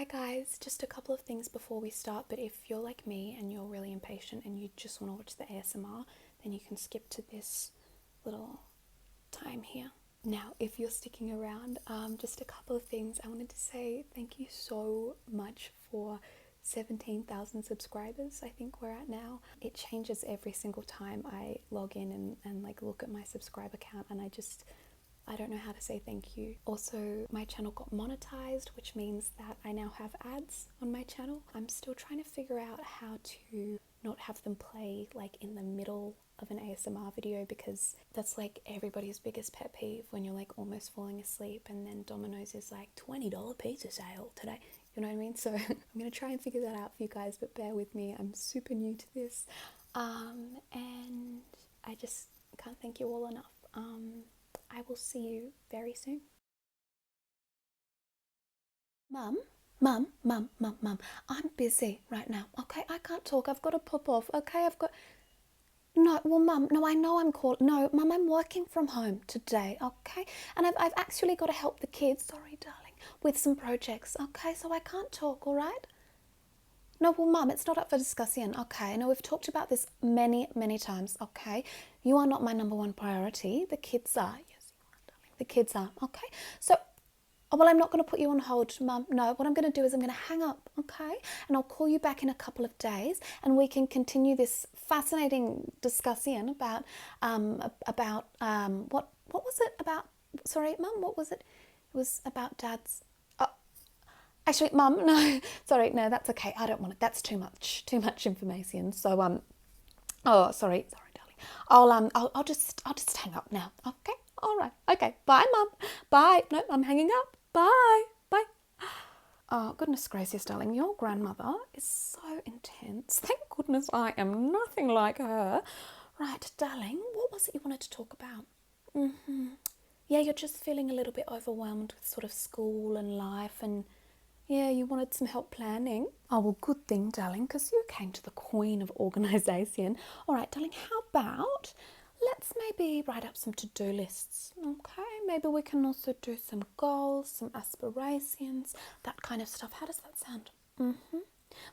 Hi guys, just a couple of things before we start, but if you're like me and you're really impatient and you just want to watch the ASMR, then you can skip to this little time here. Now, if you're sticking around, just a couple of things. I wanted to say thank you so much for 17,000 subscribers. I think we're at now. It changes every single time I log in and like look at my subscriber count, and I don't know how to say thank you. Also, my channel got monetized, which means that I now have ads on my channel. I'm still trying to figure out how to not have them play like in the middle of an ASMR video, because that's like everybody's biggest pet peeve when you're like almost falling asleep and then Domino's is like $20 pizza sale today. You know what I mean? So I'm gonna try and figure that out for you guys, but bear with me. I'm super new to this. And I just can't thank you all enough. I will see you very soon. Mum, I'm busy right now, okay? I can't talk, I've got to pop off, okay? No, well, Mum, no, I know I'm called. No, Mum, I'm working from home today, okay? And I've actually got to help the kids, sorry, darling, with some projects, okay? So I can't talk, all right? No, well, Mum, it's not up for discussion, okay? No, we've talked about this many, many times, okay? You are not my number one priority. The kids are. The kids are, okay? So, well, I'm not going to put you on hold, Mum. No, what I'm going to do is I'm going to hang up, okay? And I'll call you back in a couple of days and we can continue this fascinating discussion about, what was it about? Sorry, Mum, what was it? It was about Dad's, actually, Mum, no, sorry, no, that's okay. I don't want it. That's too much information. So, oh, sorry, darling. I'll just hang up now, okay? All right. Okay. Bye, Mum. Bye. No, I'm hanging up. Bye. Bye. Oh, goodness gracious, darling. Your grandmother is so intense. Thank goodness I am nothing like her. Right, darling, what was it you wanted to talk about? Yeah, you're just feeling a little bit overwhelmed with sort of school and life, and yeah, you wanted some help planning. Oh, well, good thing, darling, because you came to the queen of organisation. All right, darling, how about let's maybe write up some to-do lists, okay? Maybe we can also do some goals, some aspirations, that kind of stuff. How does that sound?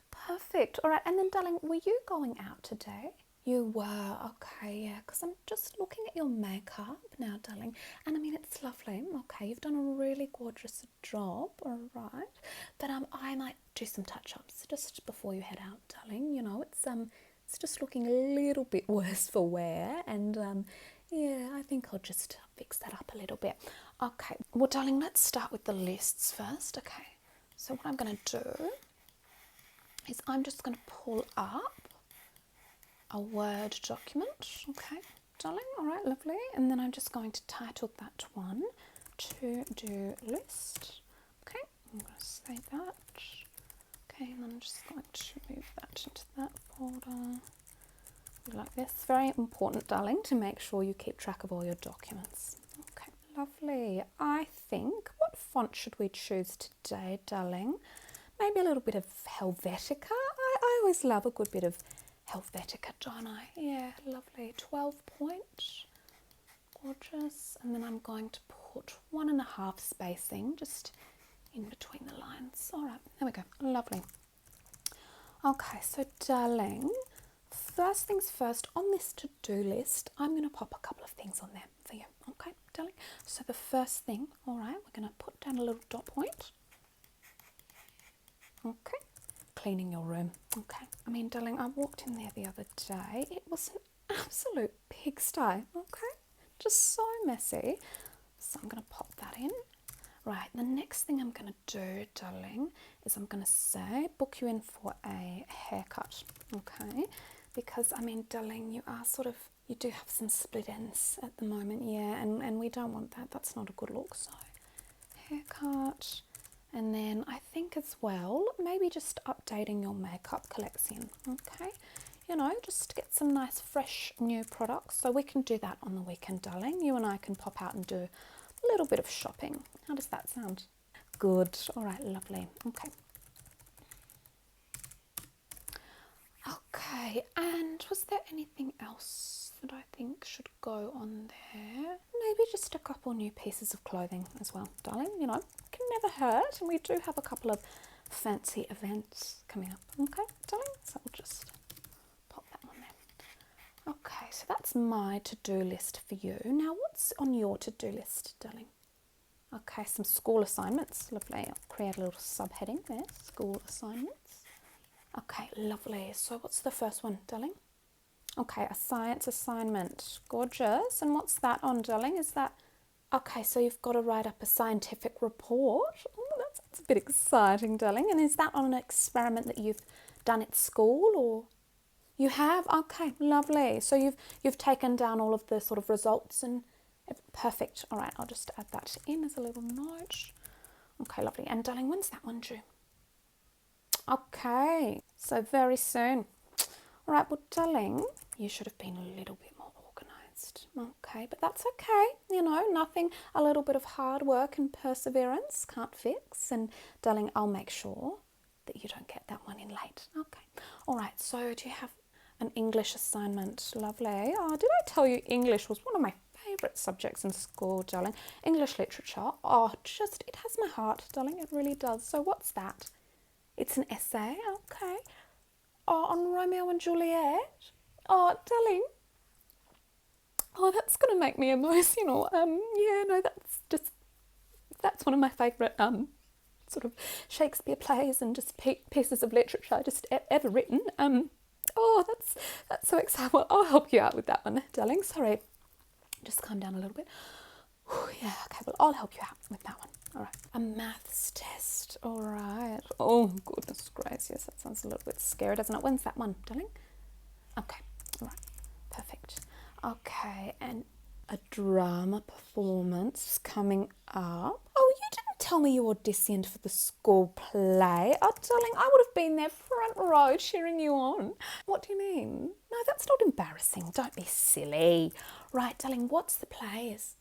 Perfect. All right, and then, darling, were you going out today? You were, okay, yeah, because I'm just looking at your makeup now, darling, and I mean, it's lovely, okay, you've done a really gorgeous job, all right, but I might do some touch-ups just before you head out, darling. You know, it's just looking a little bit worse for wear, and yeah, I think I'll just fix that up a little bit. Okay, well, darling, let's start with the lists first. Okay, so what I'm going to do is I'm just going to pull up a Word document. Okay, darling, all right, lovely, and then I'm just going to title that one to-do list. Okay, I'm going to save that. Okay, and then I'm just going to move that into that folder. Like this. Very important, darling, to make sure you keep track of all your documents. Okay, lovely. I think, what font should we choose today, darling? Maybe a little bit of Helvetica. I always love a good bit of Helvetica, don't I? Yeah, lovely. 12 point. Gorgeous. And then I'm going to put 1.5 spacing just in between the lines. All right, there we go. Lovely. Okay, so darling, first things first, on this to-do list, I'm going to pop a couple of things on there for you. Okay, darling? So the first thing, all right, we're going to put down a little dot point. Okay, cleaning your room. Okay, I mean, darling, I walked in there the other day. It was an absolute pigsty, okay? Just so messy. So I'm going to pop that in. Right, the next thing I'm going to do, darling, is I'm going to say, book you in for a haircut, okay? Because, I mean, darling, you do have some split ends at the moment, yeah, and we don't want that. That's not a good look, so haircut. And then I think as well, maybe just updating your makeup collection, okay? You know, just get some nice, fresh, new products. So we can do that on the weekend, darling. You and I can pop out and do a little bit of shopping. How does that sound? Good. All right, lovely. Okay. Okay, and was there anything else that I think should go on there? Maybe just a couple new pieces of clothing as well, darling. You know, can never hurt. And we do have a couple of fancy events coming up. Okay, darling, so we'll just pop that one there. Okay, so that's my to-do list for you. Now, what's on your to-do list, darling? Okay, some school assignments. Lovely. I'll create a little subheading there. School assignments. Okay, lovely. So what's the first one, darling? Okay, a science assignment. Gorgeous. And what's that on, darling? Is that... Okay, so you've got to write up a scientific report. Oh, that's a bit exciting, darling. And is that on an experiment that you've done at school, or... You have? Okay, lovely. So you've taken down all of the sort of results and... Perfect. All right, I'll just add that in as a little note. Okay, lovely. And darling, when's that one due? Okay, so very soon. All right, well, darling, you should have been a little bit more organised. Okay, but that's okay. You know, nothing a little bit of hard work and perseverance can't fix. And darling, I'll make sure that you don't get that one in late. Okay. All right, so do you have an English assignment? Lovely. Oh, did I tell you English was one of my favourite subjects in school, darling? English literature. Oh, just, it has my heart, darling. It really does. So what's that? It's an essay. Okay. Oh, on Romeo and Juliet. Oh, darling. Oh, that's going to make me emotional. Yeah, no, that's one of my favourite sort of Shakespeare plays and just pieces of literature just ever written. Oh, that's so exciting. Well, I'll help you out with that one, darling. Sorry. Just calm down a little bit. Yeah, okay, well, I'll help you out with that one. All right. A maths test. All right. Oh, goodness gracious. That sounds a little bit scary, doesn't it? When's that one, darling? Okay. All right. Perfect. Okay, and a drama performance coming up. Oh, you didn't tell me you auditioned for the school play. Oh, darling, I would have been there front row cheering you on. What do you mean? No, that's not embarrassing. Don't be silly. Right, darling, what's the play? Is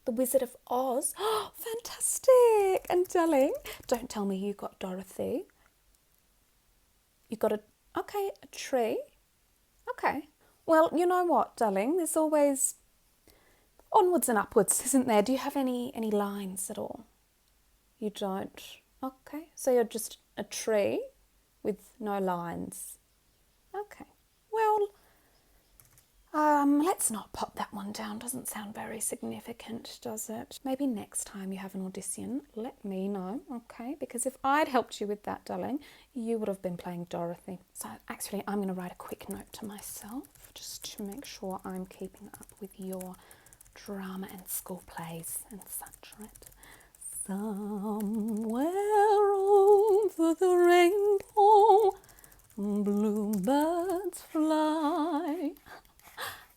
The Wizard of Oz? Oh, fantastic. And darling, don't tell me you got Dorothy. You got a tree. Okay. Well, you know what, darling? There's always onwards and upwards, isn't there? Do you have any lines at all? You don't? Okay. So you're just a tree with no lines. Okay. Well, let's not pop that one down. Doesn't sound very significant, does it? Maybe next time you have an audition, let me know, okay? Because if I'd helped you with that, darling, you would have been playing Dorothy. So actually, I'm going to write a quick note to myself just to make sure I'm keeping up with your drama and school plays and such, right? Somewhere over the rainbow, bluebirds fly.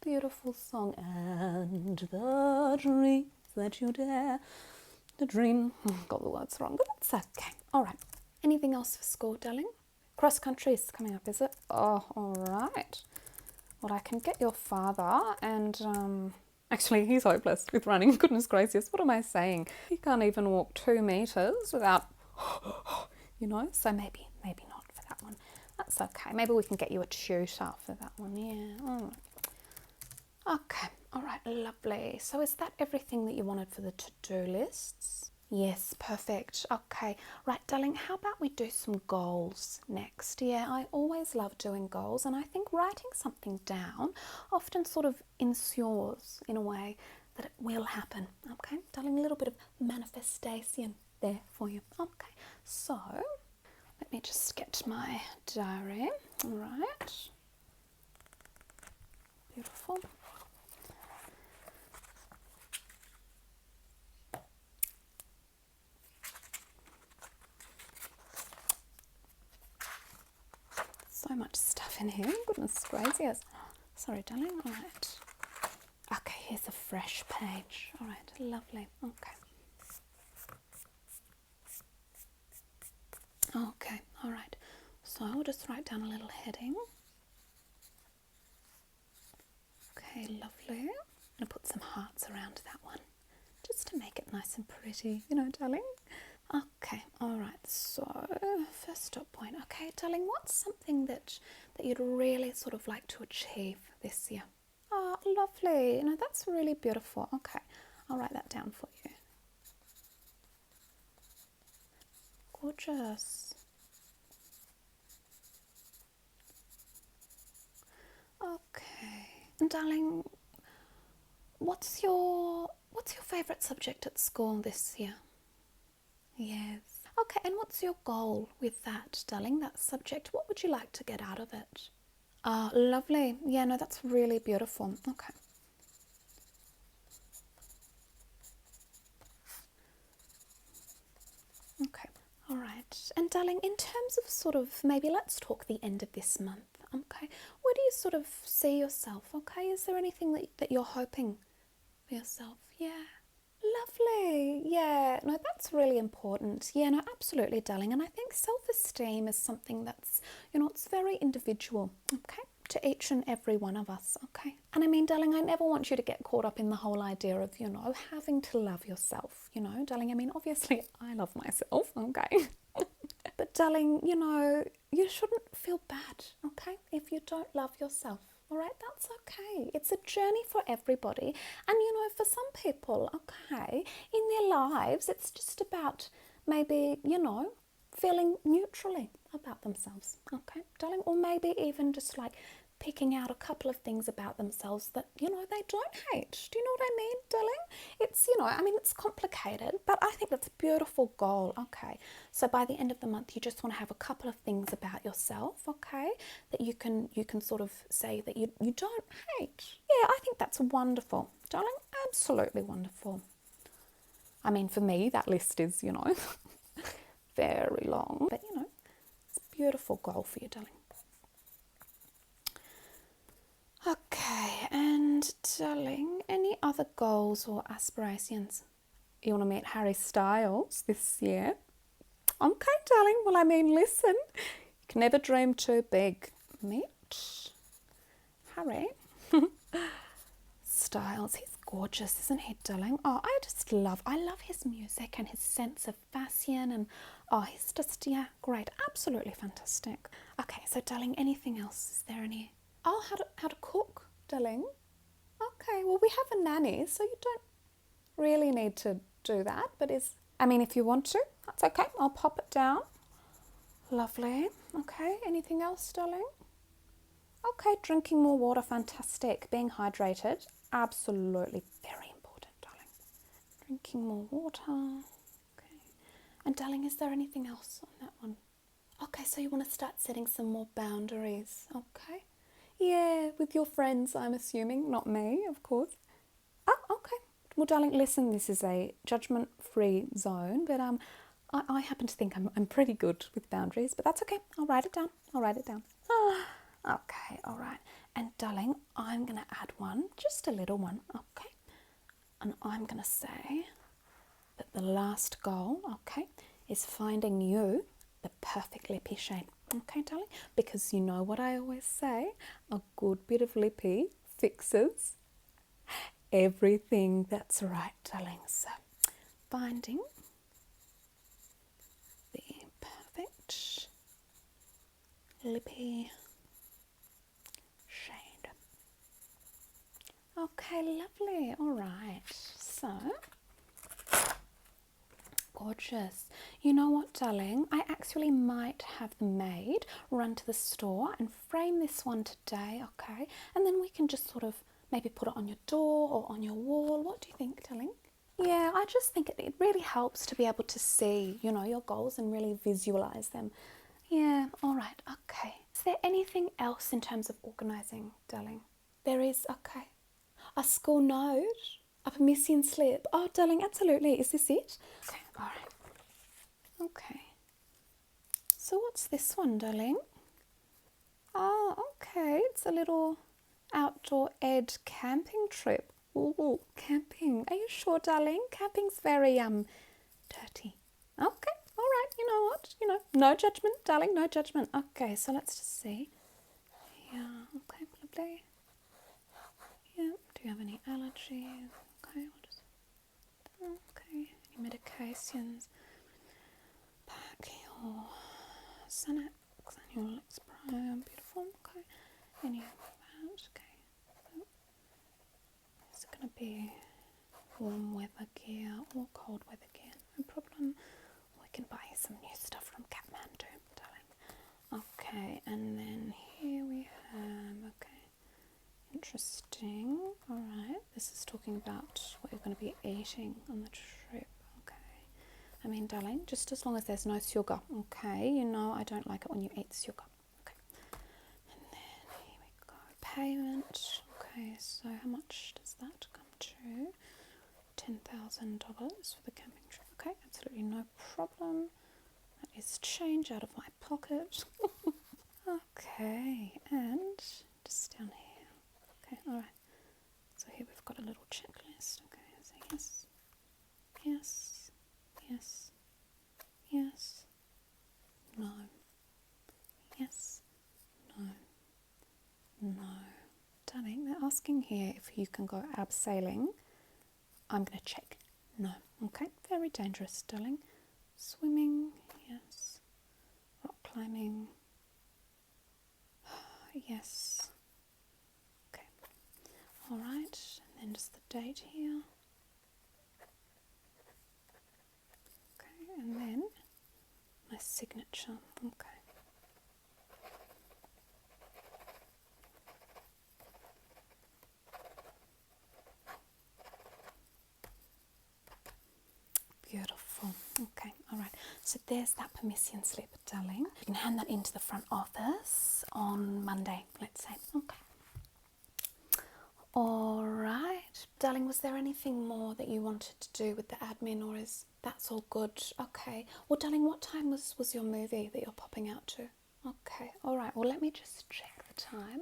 Beautiful song. And the dreams that you dare to dream. Got the words wrong, but that's okay. All right. Anything else for school, darling? Cross country is coming up, is it? Oh, all right. Well, I can get your father and actually, he's hopeless with running. Goodness gracious, what am I saying? He can't even walk 2 meters without, you know, so maybe not for that one. That's okay. Maybe we can get you a tutor for that one. Yeah, all right. Okay, all right, lovely. So is that everything that you wanted for the to-do lists? Yes, perfect. Okay, right, darling, how about we do some goals next? Yeah, I always love doing goals, and I think writing something down often sort of ensures, in a way, that it will happen. Okay, darling, a little bit of manifestation there for you. Okay, so let me just get my diary. All right. Beautiful. So much stuff in here. Goodness gracious. Sorry, darling. All right. Okay, here's a fresh page. All right, lovely. Okay. Okay, all right. So I'll just write down a little heading. Okay, lovely. I'm going to put some hearts around that one just to make it nice and pretty, you know, darling. Okay, all right, so first stop point. Okay, darling, what's something that you'd really sort of like to achieve this year? Oh, lovely. You know, that's really beautiful. Okay, I'll write that down for you. Gorgeous. And darling, what's your favourite subject at school this year? Yes. Okay, and what's your goal with that, darling, that subject? What would you like to get out of it? Ah, lovely. Yeah, no, that's really beautiful. Okay. Okay. All right. And darling, in terms of sort of, maybe let's talk the end of this month. Okay. Where do you sort of see yourself? Okay. Is there anything that you're hoping for yourself? Yeah. Lovely. Yeah. No, that's really important. Yeah, no, absolutely, darling. And I think self-esteem is something that's, it's very individual. Okay. To each and every one of us. Okay. And I mean, darling, I never want you to get caught up in the whole idea of, having to love yourself. Darling, I mean, obviously I love myself. Okay. But darling, you shouldn't feel bad. Okay. If you don't love yourself. All right, that's okay. It's a journey for everybody. And, for some people, okay, in their lives, it's just about maybe, feeling neutrally about themselves, okay, darling? Or maybe even just like picking out a couple of things about themselves that, they don't hate. Do you know what I mean, darling? It's, it's complicated, but I think that's a beautiful goal, okay? So by the end of the month, you just want to have a couple of things about yourself, okay, that you can sort of say that you don't hate. Yeah, I think that's wonderful, darling, absolutely wonderful. I mean, for me, that list is, very long, but, it's a beautiful goal for you, darling. Okay, and darling, any other goals or aspirations? You want to meet Harry Styles this year? Okay, darling, well, I mean, listen, you can never dream too big. Meet Harry Styles. He's gorgeous, isn't he, darling? Oh, I love his music and his sense of fashion, and he's just, yeah, great, absolutely fantastic. Okay, so darling, anything else? Is there any? Oh, how to cook, darling? Okay, well, we have a nanny, so you don't really need to do that, but if you want to, that's okay. I'll pop it down. Lovely. Okay, anything else, darling? Okay, drinking more water, fantastic. Being hydrated, absolutely very important, darling. Drinking more water. Okay. And darling, is there anything else on that one? Okay, so you want to start setting some more boundaries, okay? Yeah, with your friends, I'm assuming, not me, of course. Oh, okay. Well, darling, listen, this is a judgment-free zone, but I happen to think I'm pretty good with boundaries, but that's okay. I'll write it down. Okay, all right. And darling, I'm going to add one, just a little one, okay? And I'm going to say that the last goal, okay, is finding you the perfect lippy shade. Okay, darling? Because you know what I always say, a good bit of lippy fixes everything. That's right, darling. So, finding the perfect lippy shade. Okay, lovely. All right. So, gorgeous. You know what, darling? I actually might have the maid run to the store and frame this one today, okay? And then we can just sort of maybe put it on your door or on your wall. What do you think, darling? Yeah, I just think it really helps to be able to see, your goals and really visualize them. Yeah, all right, okay. Is there anything else in terms of organising, darling? There is, okay. A school note? A permission slip? Oh, darling, absolutely. Is this it? Okay, all right. Okay. So what's this one, darling? Oh, okay. It's a little outdoor ed camping trip. Ooh, camping. Are you sure, darling? Camping's very, dirty. Okay, all right. You know what? No judgment, darling, no judgment. Okay, so let's just see. Yeah, okay, lovely. Yeah, do you have any allergies? Okay, okay, any medications? Pack your Xanax and your Lexapro. Beautiful, okay. Any of that, okay. Is it going to be warm weather gear or cold weather gear? No problem. We can buy you some new stuff from Kathmandu, darling. Okay, and then here we have, okay, interesting. talking about what you're going to be eating on the trip. Okay. I mean, darling, just as long as there's no sugar. Okay. You know I don't like it when you eat sugar. Okay. And then here we go. Payment. Okay. So how much does that come to? $10,000 for the camping trip. Okay. Absolutely no problem. That is change out of my pocket. Okay. And just down here. Okay. All right. So here we've got a little checklist. Okay, so yes, yes, yes, yes, no, yes, no, no. Darling, they're asking here if you can go abseiling. I'm going to check. No. Okay, very dangerous, darling. Swimming, yes. Rock climbing, yes. All right, and then just the date here. Okay, and then my signature. Okay. Beautiful. Okay, all right. So there's that permission slip, darling. You can hand that into the front office on Monday, let's say. Okay. All right, darling, was there anything more that you wanted to do with the admin, or is that's all good? Okay. Well, darling, what time was your movie that you're popping out to? Okay. All right. Well, let me just check the time.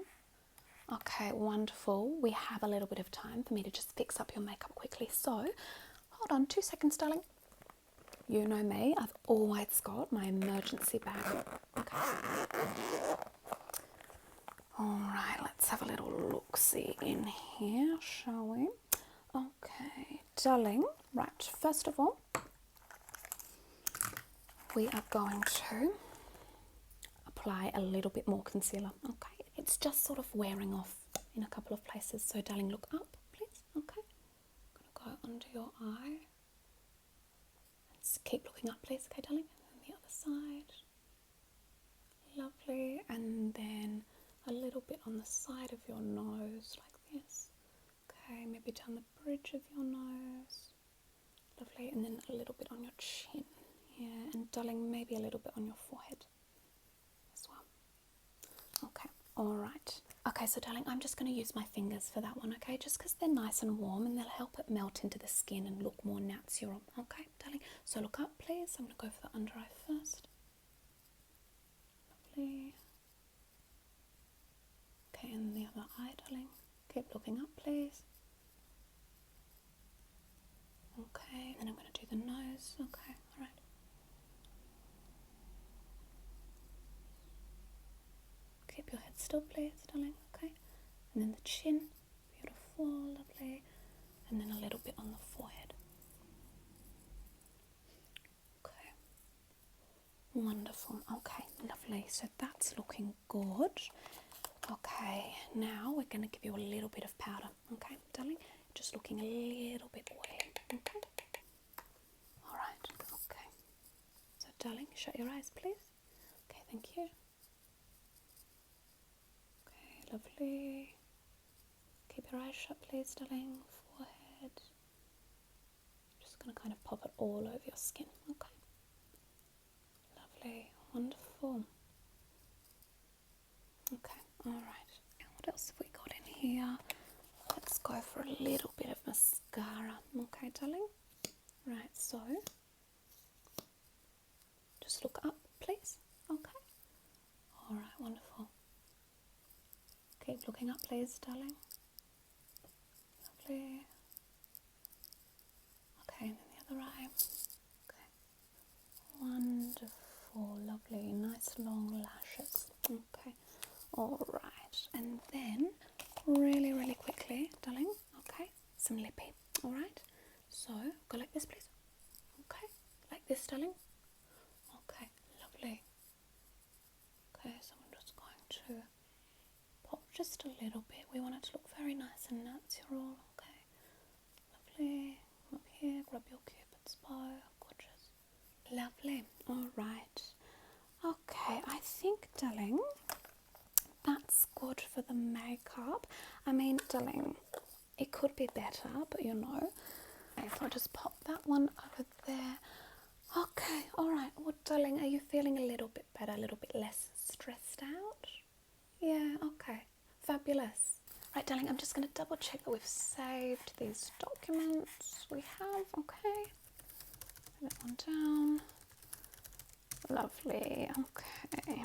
Okay, wonderful. We have a little bit of time for me to just fix up your makeup quickly. So, hold on 2 seconds, darling. You know me, I've always got my emergency bag. Okay. Alright, let's have a little look-see in here, shall we? Okay, darling, right, first of all, we are going to apply a little bit more concealer. Okay, it's just sort of wearing off in a couple of places. So, darling, look up, please. Okay, I'm going to go under your eye. Let's keep looking up, please. Okay, darling, and the other side. Lovely, and then a little bit on the side of your nose, like this. Okay, maybe down the bridge of your nose. Lovely, and then a little bit on your chin. Yeah, and darling, maybe a little bit on your forehead as well. Okay, all right. Okay, so darling, I'm just going to use my fingers for that one, okay? Just because they're nice and warm and they'll help it melt into the skin and look more natural. Okay, darling? So look up, please. I'm going to go for the under eye first. Lovely. Okay, and the other eye, darling. Keep looking up, please. Okay, then I'm going to do the nose. Okay, all right. Keep your head still, please, darling. Okay, and then the chin. Beautiful, lovely. And then a little bit on the forehead. Okay. Wonderful. Okay, lovely. So that's looking good. Okay, now we're going to give you a little bit of powder. Okay, darling? Just looking a little bit wet. Okay. All right. Okay. So, darling, shut your eyes, please. Okay, thank you. Okay, lovely. Keep your eyes shut, please, darling. Forehead. Just going to kind of pop it all over your skin. Okay. Lovely. Wonderful. Okay, all right. What else have we got in here? Let's go for a little bit of mascara. Okay, darling? Right, so just look up, please. Okay. All right, wonderful. Keep looking up, please, darling. Lovely. Okay, and then the other eye. Okay. Wonderful, lovely, nice long lashes. Okay. All right, and then really, really quickly, darling. Okay, some lippy. All right. So go like this, please. Okay, like this, darling. Okay, lovely. Okay, so I'm just going to pop just a little bit. We want it to look very nice and natural. Okay, lovely. Up here, grab your cupid's bow. Gorgeous. Lovely. All right. Okay, I think, darling, that's good for the makeup. I mean, darling, It could be better, but you know. Okay, so I'll just pop that one over there. Okay, all right. Well, darling, are you feeling a little bit better, a little bit less stressed out? Yeah, okay. Fabulous. Right, darling, I'm just going to double check that we've saved these documents. We have, okay. Put that one down. Lovely, okay.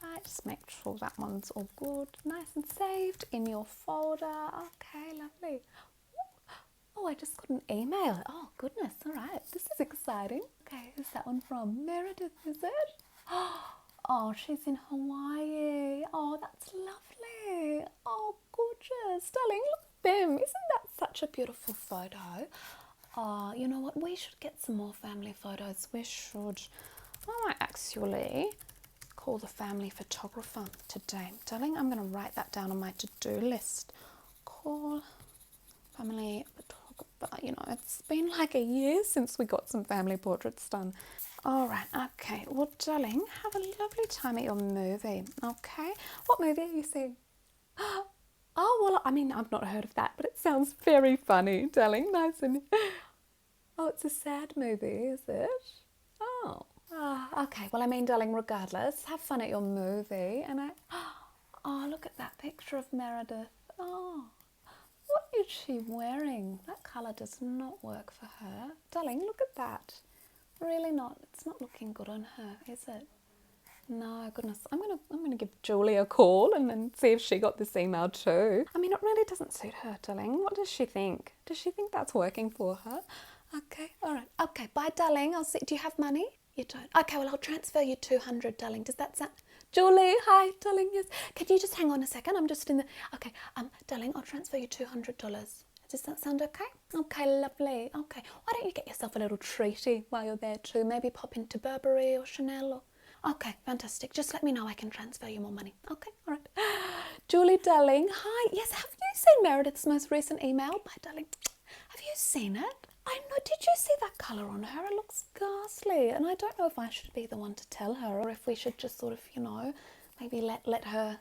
Right, just make sure that one's all good. Nice and saved in your folder. Okay, lovely. Oh, I just got an email. Oh, goodness, all right. This is exciting. Okay, who's that one from? Meredith, is it? Oh, she's in Hawaii. Oh, that's lovely. Oh, gorgeous. Darling, look at them. Isn't that such a beautiful photo? Oh, you know what? We should get some more family photos. We should. I might actually call the family photographer today. Darling, I'm going to write that down on my to-do list. Call family photographer. You know, it's been like a year since we got some family portraits done. All right, okay. Well, darling, have a lovely time at your movie, okay? What movie are you seeing? Oh, well, I mean, I've not heard of that, but it sounds very funny, darling. Nice and... Oh, it's a sad movie, is it? Oh. Okay. Well, I mean, darling, regardless, have fun at your movie. And oh, look at that picture of Meredith. Oh, what is she wearing? That colour does not work for her. Darling, look at that. Really not. It's not looking good on her, is it? No, goodness. I'm gonna give Julie a call and then see if she got this email too. I mean, it really doesn't suit her, darling. What does she think? Does she think that's working for her? Okay, all right. Okay, bye, darling. I'll see. Do you have money? You don't. Okay, well, I'll transfer you 200, darling. Does that sound... Julie, hi, darling. Yes. Can you just hang on a second? I'm just in the... Okay, darling, I'll transfer you $200. Does that sound okay? Okay, lovely. Okay. Why don't you get yourself a little treaty while you're there too? Maybe pop into Burberry or Chanel or... Okay, fantastic. Just let me know. I can transfer you more money. Okay, all right. Julie, darling. Hi. Yes, have you seen Meredith's most recent email? Bye, darling. Have you seen it? I know. Did you see that colour on her? It looks ghastly. And I don't know if I should be the one to tell her or if we should just sort of, you know, maybe let her...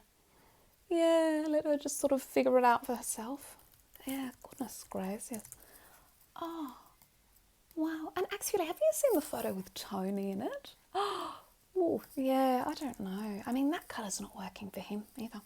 Yeah, let her just sort of figure it out for herself. Yeah, goodness gracious. Oh, wow. And actually, have you seen the photo with Tony in it? Oh, yeah, I don't know. I mean, that colour's not working for him either.